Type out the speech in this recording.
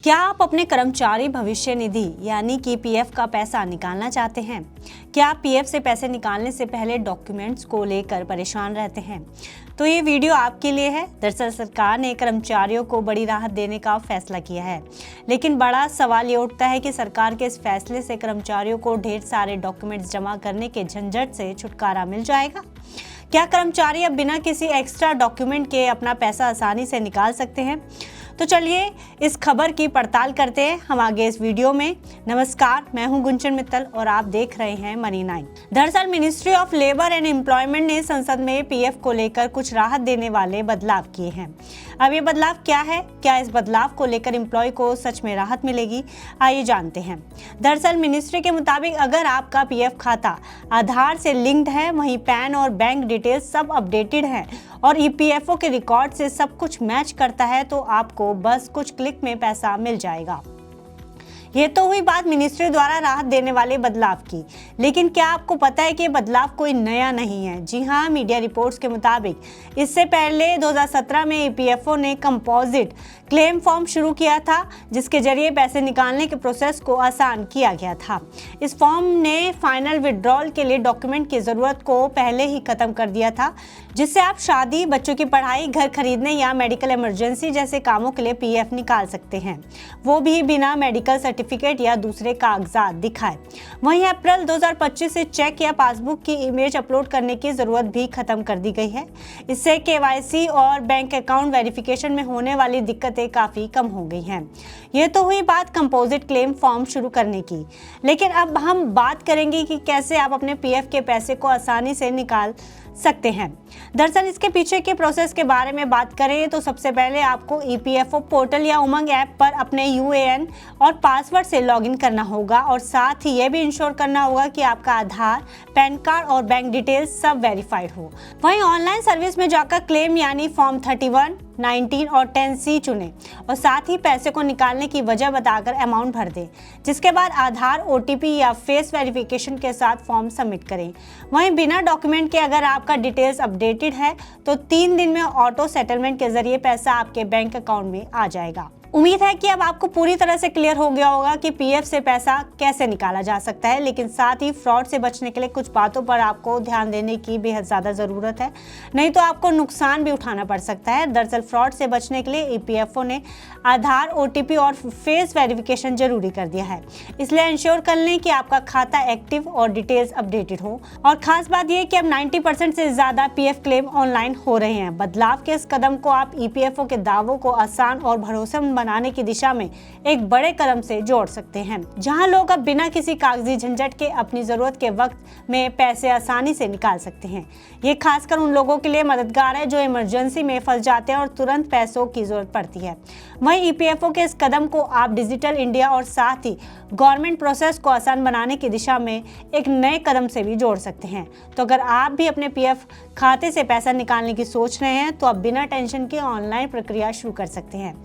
क्या आप अपने कर्मचारी भविष्य निधि यानी कि पीएफ का पैसा निकालना चाहते हैं? क्या आप पीएफ से पैसे निकालने से पहले डॉक्यूमेंट्स को लेकर परेशान रहते हैं? तो ये वीडियो आपके लिए है। दरअसल सरकार ने कर्मचारियों को बड़ी राहत देने का फैसला किया है, लेकिन बड़ा सवाल ये उठता है कि सरकार के इस फैसले से कर्मचारियों को ढेर सारे डॉक्यूमेंट्स जमा करने के झंझट से छुटकारा मिल जाएगा? क्या कर्मचारी अब बिना किसी एक्स्ट्रा डॉक्यूमेंट के अपना पैसा आसानी से निकाल सकते हैं? तो चलिए इस खबर की पड़ताल करते हैं हम आगे इस वीडियो में। नमस्कार, मैं हूं गुंचन मित्तल और आप देख रहे हैं मनी 9। दरअसल ministry of labour and employment ने संसद में पीएफ को लेकर कुछ राहत देने वाले बदलाव किए हैं। अब ये बदलाव क्या है? क्या इस बदलाव को लेकर एम्प्लॉय को सच में राहत मिलेगी? आइए जानते हैं। दरअसल मिनिस्ट्री के मुताबिक अगर आपका पीएफ खाता आधार से लिंक्ड है, वहीं पैन और बैंक डिटेल्स सब अपडेटेड हैं और ईपीएफओ के रिकॉर्ड से सब कुछ मैच करता है, तो आपको बस कुछ क्लिक में पैसा मिल जाएगा। ये तो हुई बात मिनिस्ट्री द्वारा राहत देने वाले बदलाव की, लेकिन क्या आपको पता है कि ये बदलाव कोई नया नहीं है? जी हाँ, मीडिया रिपोर्ट्स के मुताबिक इससे पहले 2017 में ईपीएफओ ने कंपोजिट क्लेम फॉर्म शुरू किया था, जिसके जरिए पैसे निकालने के प्रोसेस को आसान किया गया था। इस फॉर्म ने फाइनल विड्रॉल के लिए डॉक्यूमेंट की ज़रूरत को पहले ही खत्म कर दिया था, जिससे आप शादी, बच्चों की पढ़ाई, घर खरीदने या मेडिकल इमरजेंसी जैसे कामों के लिए पीएफ निकाल सकते हैं, वो भी बिना मेडिकल सर्टिफिकेट या दूसरे कागजात दिखाए। वहीं अप्रैल 2025 से चेक या पासबुक की इमेज अपलोड करने की जरूरत भी खत्म कर दी गई है। इससे केवाईसी और बैंक अकाउंट वेरिफिकेशन में होने वाली दिक्कतें काफी कम हो गई हैं। ये तो हुई बात कंपोजिट क्लेम फॉर्म शुरू करने की, लेकिन अब हम बात करेंगे कि कैसे आप अपने पीएफ के पैसे को आसानी से निकाल सकते हैं। दरअसल इसके पीछे के प्रोसेस के बारे में बात करें तो सबसे पहले आपको ईपीएफओ पोर्टल या उमंग ऐप पर अपने यूएएन और पासवर्ड से लॉगिन करना होगा और साथ ही यह भी इंश्योर करना होगा कि आपका आधार, पैन कार्ड और बैंक डिटेल्स सब वेरीफाइड हो। वहीं ऑनलाइन सर्विस में जाकर क्लेम यानी फॉर्म 31, 19 और 10C चुनें और साथ ही पैसे को निकालने की वजह बताकर अमाउंट भर दें, जिसके बाद आधार, ओटीपी या फेस वेरिफिकेशन के साथ फॉर्म सबमिट करें। वहीं बिना डॉक्यूमेंट के अगर आपका डिटेल्स अपडेटेड है तो 3 दिन में ऑटो सेटलमेंट के जरिए पैसा आपके बैंक अकाउंट में आ जाएगा। उम्मीद है कि अब आपको पूरी तरह से क्लियर हो गया होगा कि पीएफ से पैसा कैसे निकाला जा सकता है, लेकिन साथ ही फ्रॉड से बचने के लिए कुछ बातों पर आपको ध्यान देने की बेहद ज़्यादा ज़रूरत है, नहीं तो आपको नुकसान भी उठाना पड़ सकता है। दरअसल फ्रॉड से बचने के लिए ईपीएफओ ने आधार, ओटीपी और फेस वेरिफिकेशन जरूरी कर दिया है, इसलिए इंश्योर कर लें कि आपका खाता एक्टिव और डिटेल्स अपडेटेड हो। और खास बात यह कि अब 90% से ज़्यादा पीएफ क्लेम ऑनलाइन हो रहे हैं। बदलाव के इस कदम को आप ईपीएफओ के दावों को आसान और भरोसेमंद बनाने की दिशा में एक बड़े कदम से जोड़ सकते हैं, जहां लोग अब बिना किसी कागजी झंझट के अपनी जरूरत के वक्त में पैसे आसानी से निकाल सकते हैं। ये खासकर उन लोगों के लिए मददगार है जो इमरजेंसी में फंस जाते हैं और तुरंत पैसों की जरूरत पड़ती है। वहीं ईपीएफओ के इस कदम को आप डिजिटल इंडिया और साथ ही गवर्नमेंट प्रोसेस को आसान बनाने की दिशा में एक नए कदम से भी जोड़ सकते हैं। तो अगर आप भी अपने पीएफ खाते से पैसा निकालने की सोच रहे हैं तो आप बिना टेंशन के ऑनलाइन प्रक्रिया शुरू कर सकते हैं।